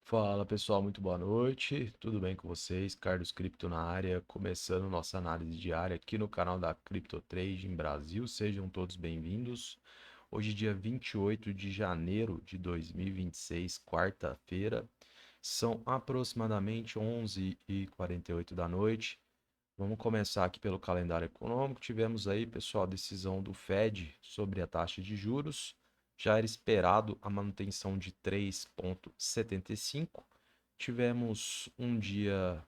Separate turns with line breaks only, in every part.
Fala pessoal, muito boa noite, tudo bem com vocês? Carlos Cripto na área, começando nossa análise diária aqui no canal da Crypto Trading Brasil, sejam todos bem-vindos. Hoje, dia 28 de janeiro de 2026, quarta-feira, são aproximadamente 11h48 da noite. Vamos começar aqui pelo calendário econômico. Tivemos aí, pessoal, a decisão do Fed sobre a taxa de juros. Já era esperado a manutenção de 3,75. Tivemos um dia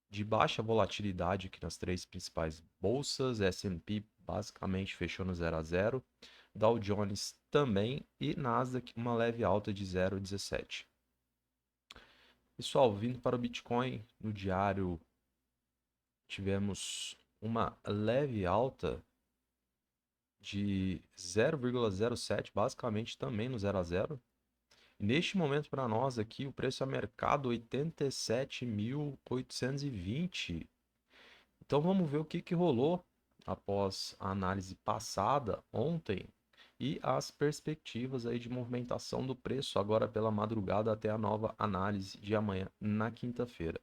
de baixa volatilidade aqui nas três principais bolsas. S&P basicamente fechou no 0 a 0. Dow Jones também e Nasdaq uma leve alta de 0,17. Pessoal, vindo para o Bitcoin no diário, tivemos uma leve alta de 0,07, basicamente também no 0 a 0. E neste momento para nós aqui, o preço a mercado 87.820. Então vamos ver o que rolou após a análise passada ontem e as perspectivas aí de movimentação do preço agora pela madrugada até a nova análise de amanhã na quinta-feira.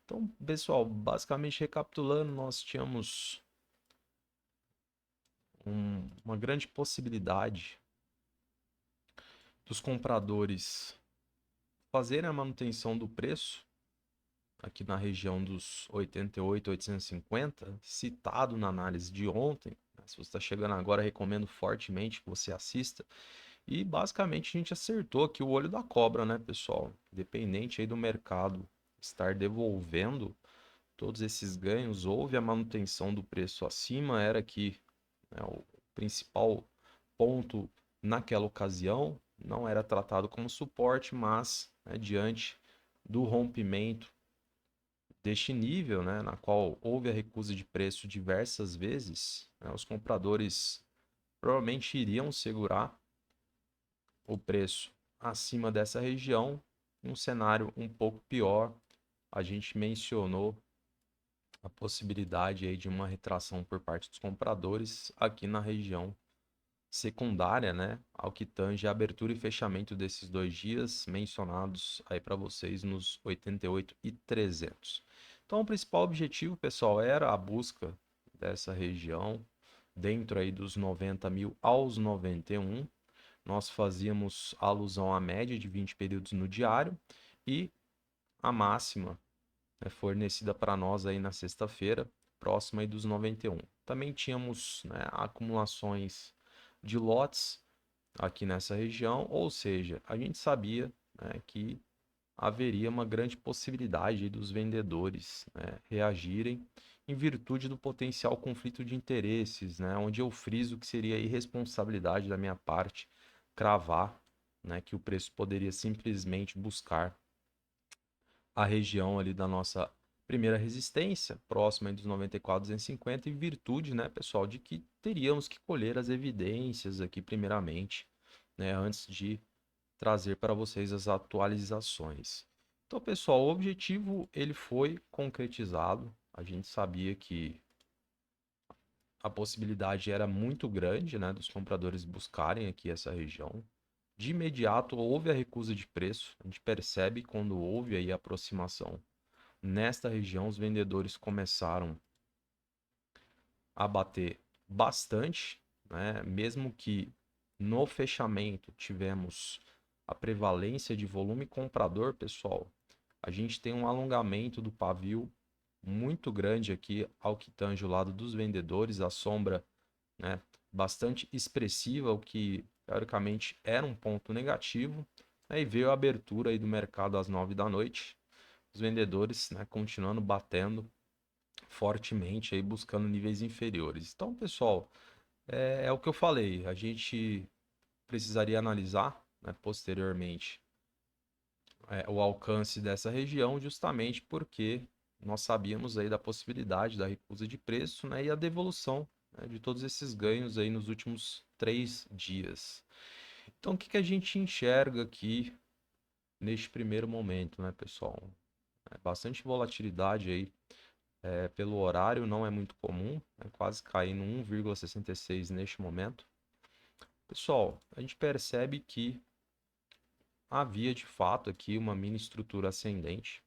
Então, pessoal, basicamente recapitulando, nós tínhamos uma grande possibilidade dos compradores fazerem a manutenção do preço aqui na região dos 88.850, citado na análise de ontem. Se você está chegando agora, recomendo fortemente que você assista. E basicamente a gente acertou aqui o olho da cobra, né, pessoal? Independente aí do mercado estar devolvendo todos esses ganhos, houve a manutenção do preço acima, era aqui, né, o principal ponto naquela ocasião, não era tratado como suporte, mas, né, diante do rompimento deste nível, né, na qual houve a recusa de preço diversas vezes, né, os compradores provavelmente iriam segurar o preço acima dessa região. Um cenário um pouco pior, a gente mencionou a possibilidade aí de uma retração por parte dos compradores aqui na região secundária, né, ao que tange a abertura e fechamento desses 2 dias mencionados aí para vocês nos 88.300. Então, o principal objetivo, pessoal, era a busca dessa região dentro aí dos 90.000 aos 91. Nós fazíamos alusão à média de 20 períodos no diário e a máxima, né, fornecida para nós aí na sexta-feira, próxima aí dos 91. Também tínhamos, né, acumulações de lotes aqui nessa região, ou seja, a gente sabia, né, que haveria uma grande possibilidade dos vendedores, né, reagirem em virtude do potencial conflito de interesses, né, onde eu friso que seria irresponsabilidade da minha parte cravar, né, que o preço poderia simplesmente buscar a região ali da nossa primeira resistência, próxima dos 94.250, em virtude, né, pessoal, de que teríamos que colher as evidências aqui primeiramente, né, antes de trazer para vocês as atualizações. Então, pessoal, o objetivo ele foi concretizado. A gente sabia que a possibilidade era muito grande, né, dos compradores buscarem aqui essa região. De imediato houve a recusa de preço. A gente percebe quando houve aí a aproximação nesta região, os vendedores começaram a bater bastante, né? Mesmo que no fechamento tivemos a prevalência de volume comprador, pessoal, a gente tem um alongamento do pavio muito grande aqui ao que tange o lado dos vendedores, a sombra, né, bastante expressiva, o que teoricamente era um ponto negativo. Aí veio a abertura aí do mercado às 9 da noite, os vendedores, né, continuando batendo fortemente aí buscando níveis inferiores. Então, pessoal, é o que eu falei. A gente precisaria analisar, né, posteriormente, o alcance dessa região, justamente porque nós sabíamos aí da possibilidade da recusa de preço, né, e a devolução, né, de todos esses ganhos aí nos últimos 3 dias. Então, o que que a gente enxerga aqui neste primeiro momento, né, pessoal? Bastante volatilidade aí. Pelo horário não é muito comum, é quase caindo 1,66 neste momento. Pessoal, a gente percebe que havia de fato aqui uma mini estrutura ascendente.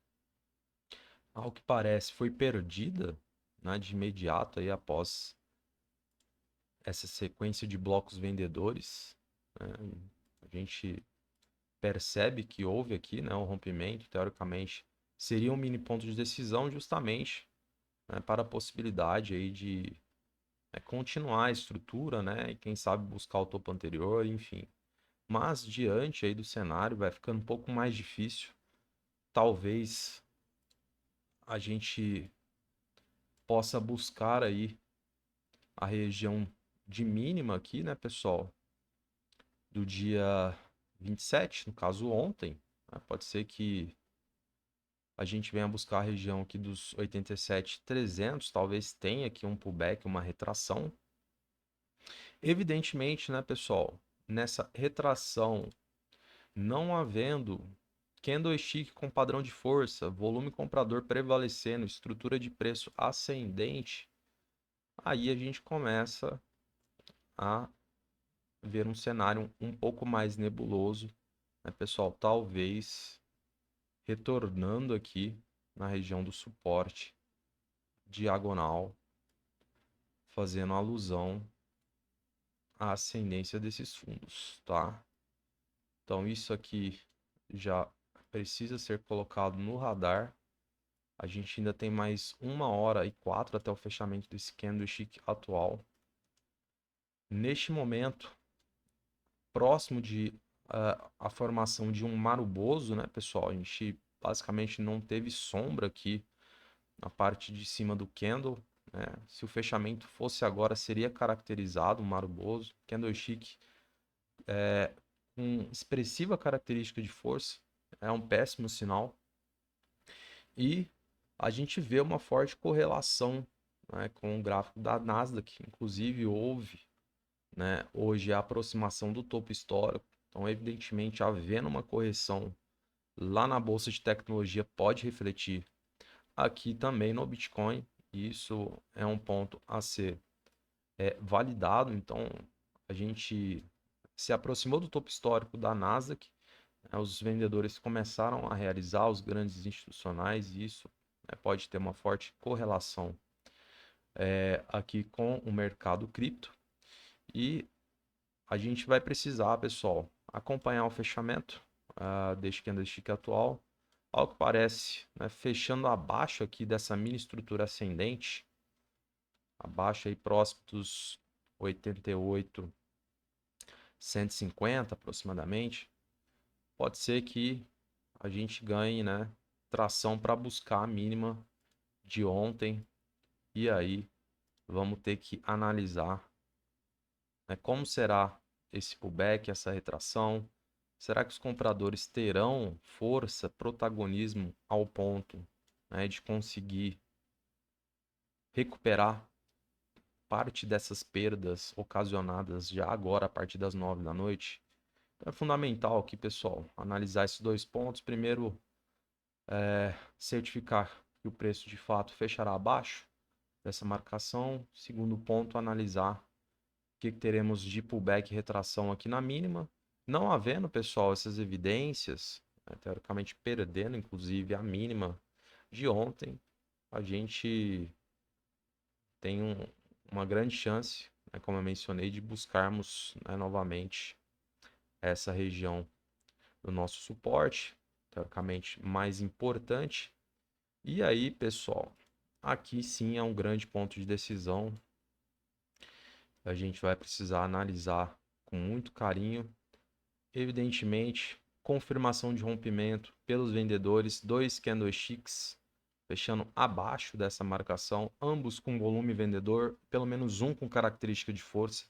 Ao que parece, foi perdida, né, de imediato aí após essa sequência de blocos vendedores, né? A gente percebe que houve aqui, né, um rompimento, teoricamente, seria um mini ponto de decisão justamente, né, para a possibilidade aí de, né, continuar a estrutura, né, e quem sabe buscar o topo anterior, enfim. Mas diante aí do cenário vai ficando um pouco mais difícil. Talvez a gente possa buscar aí a região de mínima aqui, né, pessoal, do dia 27, no caso ontem, né? Pode ser que a gente venha buscar a região aqui dos 87.300, talvez tenha aqui um pullback, uma retração. Evidentemente, né, pessoal, nessa retração, não havendo candlestick com padrão de força, volume comprador prevalecendo, estrutura de preço ascendente, aí a gente começa a ver um cenário um pouco mais nebuloso, né, pessoal? Talvez retornando aqui na região do suporte diagonal, fazendo alusão à ascendência desses fundos, tá? Então isso aqui já precisa ser colocado no radar. A gente ainda tem mais 1h04 até o fechamento desse candlestick atual. Neste momento, próximo de a formação de um maruboso, né, pessoal? A gente basicamente não teve sombra aqui na parte de cima do candle, né? Se o fechamento fosse agora, seria caracterizado um maruboso. Candlestick com expressiva característica de força, é um péssimo sinal. E a gente vê uma forte correlação, né, com o gráfico da Nasdaq. Inclusive, houve, né, hoje a aproximação do topo histórico. Então, evidentemente, havendo uma correção lá na bolsa de tecnologia, pode refletir aqui também no Bitcoin. Isso é um ponto a ser validado. Então, a gente se aproximou do topo histórico da Nasdaq, né, os vendedores começaram a realizar, os grandes institucionais, e isso, né, pode ter uma forte correlação aqui com o mercado cripto. E a gente vai precisar, pessoal, acompanhar o fechamento deste candlestick atual. Ao que parece, né, fechando abaixo aqui dessa mini estrutura ascendente, abaixo aí próximo dos 88.150 aproximadamente, pode ser que a gente ganhe, né, tração para buscar a mínima de ontem. E aí vamos ter que analisar, né, como será esse pullback, essa retração. Será que os compradores terão força, protagonismo ao ponto, né, de conseguir recuperar parte dessas perdas ocasionadas já agora a partir das 9 da noite? Então, é fundamental aqui, pessoal, analisar esses dois pontos. Primeiro, certificar que o preço de fato fechará abaixo dessa marcação. Segundo ponto, analisar o que teremos de pullback e retração aqui na mínima. Não havendo, pessoal, essas evidências, né, teoricamente perdendo inclusive a mínima de ontem, a gente tem uma grande chance, né, como eu mencionei, de buscarmos, né, novamente essa região do nosso suporte, teoricamente mais importante. E aí, pessoal, aqui sim é um grande ponto de decisão. A gente vai precisar analisar com muito carinho. Evidentemente, confirmação de rompimento pelos vendedores, dois candlesticks fechando abaixo dessa marcação, ambos com volume vendedor, pelo menos um com característica de força,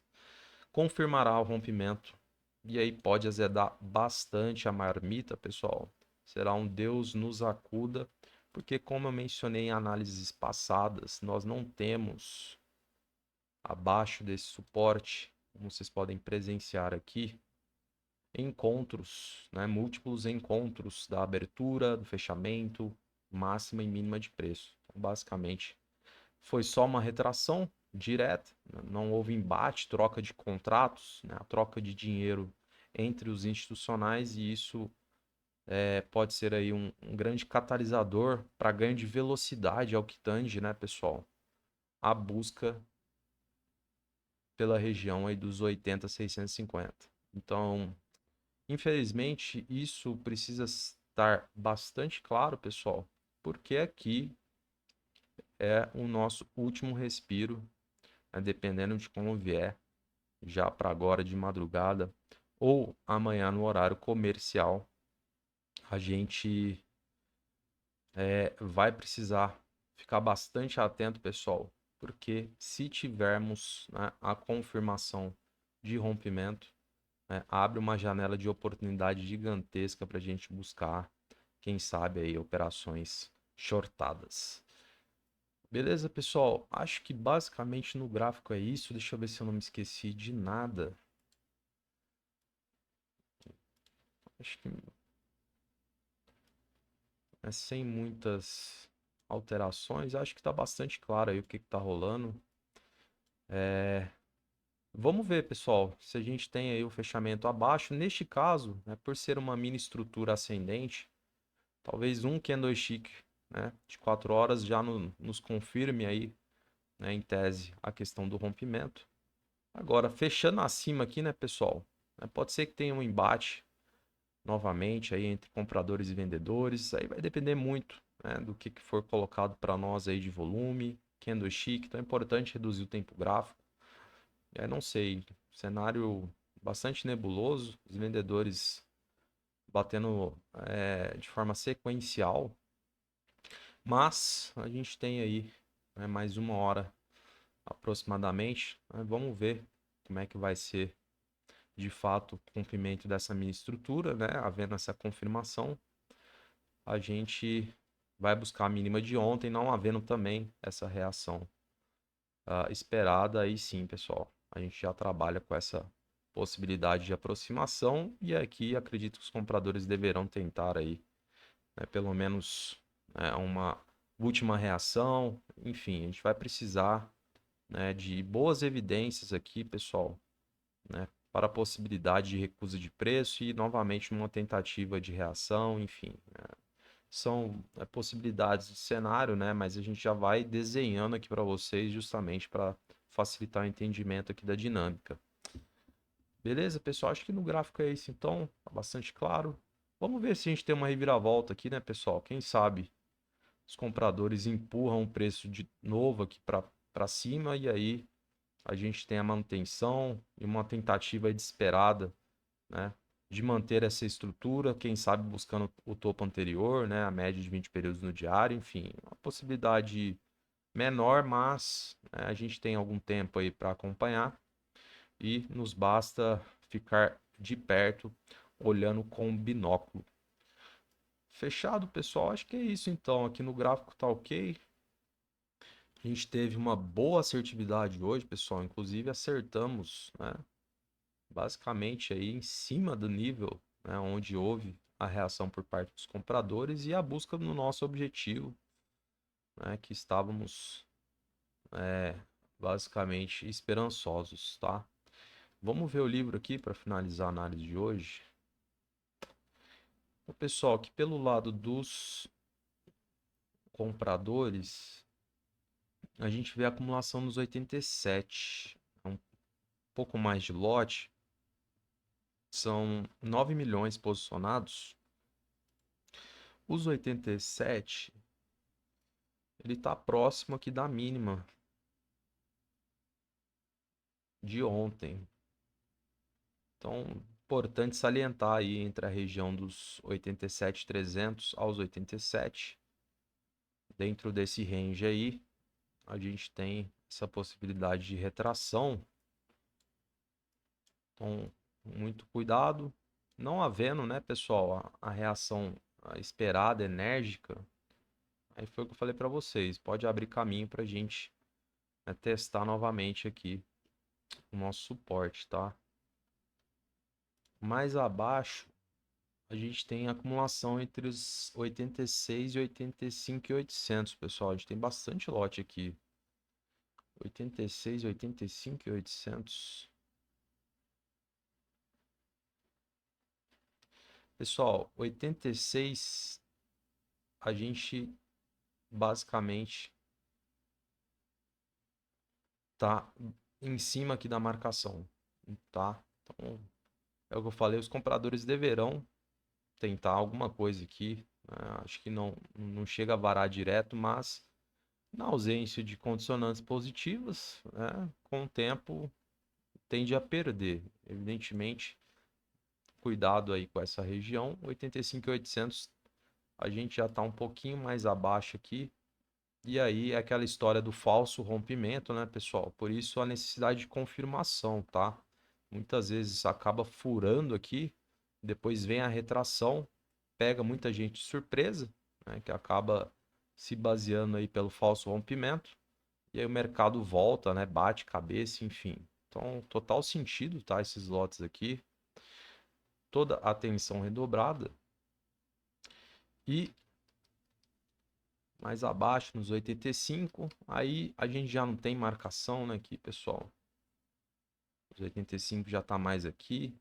confirmará o rompimento. E aí pode azedar bastante a marmita, pessoal. Será um Deus nos acuda, porque como eu mencionei em análises passadas, nós não temos abaixo desse suporte, como vocês podem presenciar aqui, encontros, né, múltiplos encontros da abertura, do fechamento, máxima e mínima de preço. Então, basicamente, foi só uma retração direta, não houve embate, troca de contratos, né, a troca de dinheiro entre os institucionais, e isso pode ser aí um grande catalisador para ganho de velocidade ao que tange, né, pessoal? A busca pela região aí dos 80,650. Então, infelizmente, isso precisa estar bastante claro, pessoal, porque aqui é o nosso último respiro, né, dependendo de como vier, já para agora de madrugada ou amanhã no horário comercial, a gente vai precisar ficar bastante atento, pessoal, porque se tivermos, né, a confirmação de rompimento, né, abre uma janela de oportunidade gigantesca para a gente buscar, quem sabe, aí, operações shortadas. Beleza, pessoal? Acho que basicamente no gráfico é isso. Deixa eu ver se eu não me esqueci de nada. Acho que sem muitas alterações. Acho que está bastante claro aí o que está rolando. Vamos ver, pessoal, se a gente tem aí o fechamento abaixo. Neste caso, né, por ser uma mini estrutura ascendente, talvez um candlestick, né, de 4 horas já nos confirme aí, né, em tese, a questão do rompimento. Agora, fechando acima aqui, né, pessoal, né, pode ser que tenha um embate novamente aí entre compradores e vendedores. Aí vai depender muito, né, do que for colocado para nós aí de volume, candlestick. Então é importante reduzir o tempo gráfico. Não sei, cenário bastante nebuloso, os vendedores batendo de forma sequencial, mas a gente tem aí, né, mais uma hora aproximadamente, né, vamos ver como é que vai ser de fato o cumprimento dessa minha estrutura, né, havendo essa confirmação, a gente vai buscar a mínima de ontem, não havendo também essa reação esperada, aí sim, pessoal, a gente já trabalha com essa possibilidade de aproximação e aqui acredito que os compradores deverão tentar aí, né, pelo menos uma última reação. Enfim, a gente vai precisar, né, de boas evidências aqui, pessoal, né, para a possibilidade de recusa de preço e novamente uma tentativa de reação. Enfim, são possibilidades de cenário, né? Mas a gente já vai desenhando aqui para vocês justamente para facilitar o entendimento aqui da dinâmica. Beleza, pessoal? Acho que no gráfico é isso, então, tá bastante claro. Vamos ver se a gente tem uma reviravolta aqui, né, pessoal? Quem sabe os compradores empurram o preço de novo aqui para cima e aí a gente tem a manutenção e uma tentativa desesperada, né, de manter essa estrutura, quem sabe buscando o topo anterior, né, a média de 20 períodos no diário, enfim, uma possibilidade menor, mas né, a gente tem algum tempo aí para acompanhar e nos basta ficar de perto, olhando com binóculo. Fechado, pessoal? Acho que é isso então. Aqui no gráfico tá ok. A gente teve uma boa assertividade hoje, pessoal. Inclusive acertamos, né, basicamente aí em cima do nível, né, onde houve a reação por parte dos compradores e a busca no nosso objetivo, né, que estávamos basicamente esperançosos, tá? Vamos ver o livro aqui para finalizar a análise de hoje. O pessoal, que pelo lado dos compradores, a gente vê a acumulação nos 87, um pouco mais de lote, são 9 milhões posicionados. Os 87, ele está próximo aqui da mínima de ontem. Então, importante salientar aí entre a região dos 87.300 aos 87. Dentro desse range aí, a gente tem essa possibilidade de retração. Então, muito cuidado. Não havendo, né, pessoal, a reação esperada, enérgica, aí foi o que eu falei para vocês. Pode abrir caminho para a gente, né, testar novamente aqui o nosso suporte, tá? Mais abaixo, a gente tem acumulação entre os 86 e 85.800, pessoal. A gente tem bastante lote aqui. 86, 85 e 800. Pessoal, 86 a gente basicamente tá em cima aqui da marcação, tá? Então, é o que eu falei, os compradores deverão tentar alguma coisa aqui, né? Acho que não chega a varar direto, mas na ausência de condicionantes positivas, né, com o tempo tende a perder. Evidentemente, cuidado aí com essa região, 85.800 a gente já está um pouquinho mais abaixo aqui. E aí é aquela história do falso rompimento, né, pessoal? Por isso a necessidade de confirmação, tá? Muitas vezes acaba furando aqui, depois vem a retração, pega muita gente de surpresa, né, que acaba se baseando aí pelo falso rompimento, e aí o mercado volta, né, bate cabeça, enfim. Então, total sentido, tá? Esses lotes aqui, toda a atenção redobrada. E mais abaixo, nos 85, aí a gente já não tem marcação, né, aqui, pessoal. Os 85 já está mais aqui.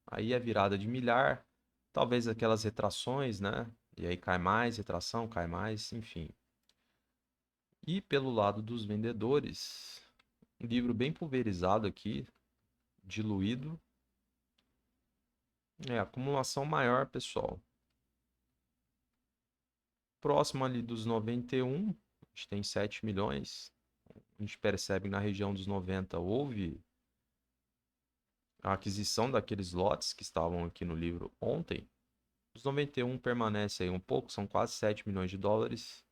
Aí é virada de milhar, talvez aquelas retrações, né? E aí cai mais, retração, cai mais, enfim. E pelo lado dos vendedores, um livro bem pulverizado aqui, diluído. É, acumulação maior, pessoal. Próximo ali dos 91, a gente tem 7 milhões. A gente percebe que na região dos 90 houve a aquisição daqueles lotes que estavam aqui no livro ontem. Os 91 permanece aí um pouco, são quase 7 milhões de dólares.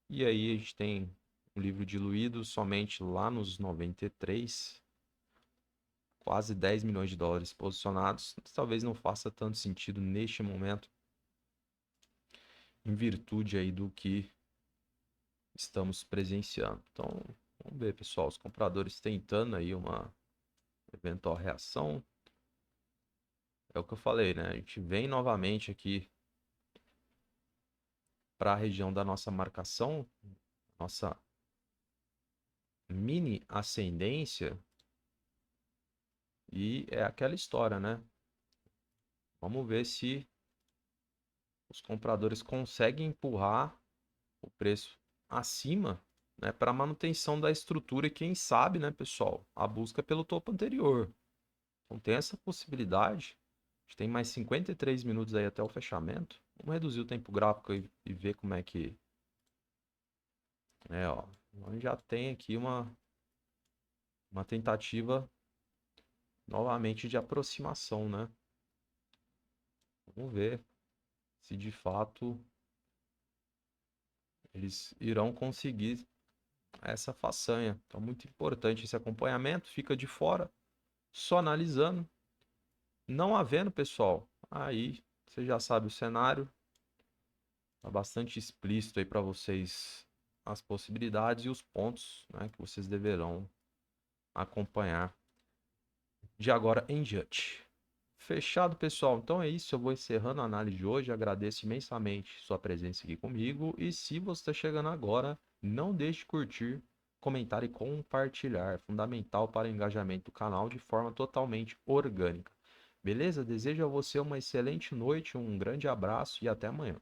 E aí a gente tem um livro diluído somente lá nos 93, quase 10 milhões de dólares posicionados. Talvez não faça tanto sentido neste momento, em virtude aí do que estamos presenciando. Então, vamos ver, pessoal, os compradores tentando aí uma eventual reação. É o que eu falei, né? A gente vem novamente aqui para a região da nossa marcação, nossa mini ascendência, e é aquela história, né? Vamos ver se os compradores conseguem empurrar o preço acima, né, para manutenção da estrutura e quem sabe, né, pessoal, a busca pelo topo anterior. Então tem essa possibilidade. A gente tem mais 53 minutos aí até o fechamento. Vamos reduzir o tempo gráfico e ver como é que é, ó. A gente já tem aqui uma tentativa novamente de aproximação, né? Vamos ver se de fato eles irão conseguir essa façanha. Então, muito importante esse acompanhamento. Fica de fora, só analisando. Não havendo, pessoal, aí você já sabe o cenário. Está bastante explícito aí para vocês as possibilidades e os pontos, né, que vocês deverão acompanhar de agora em diante. Fechado, pessoal? Então é isso. Eu vou encerrando a análise de hoje. Agradeço imensamente sua presença aqui comigo. E se você está chegando agora, não deixe de curtir, comentar e compartilhar. É fundamental para o engajamento do canal de forma totalmente orgânica. Beleza? Desejo a você uma excelente noite, um grande abraço e até amanhã.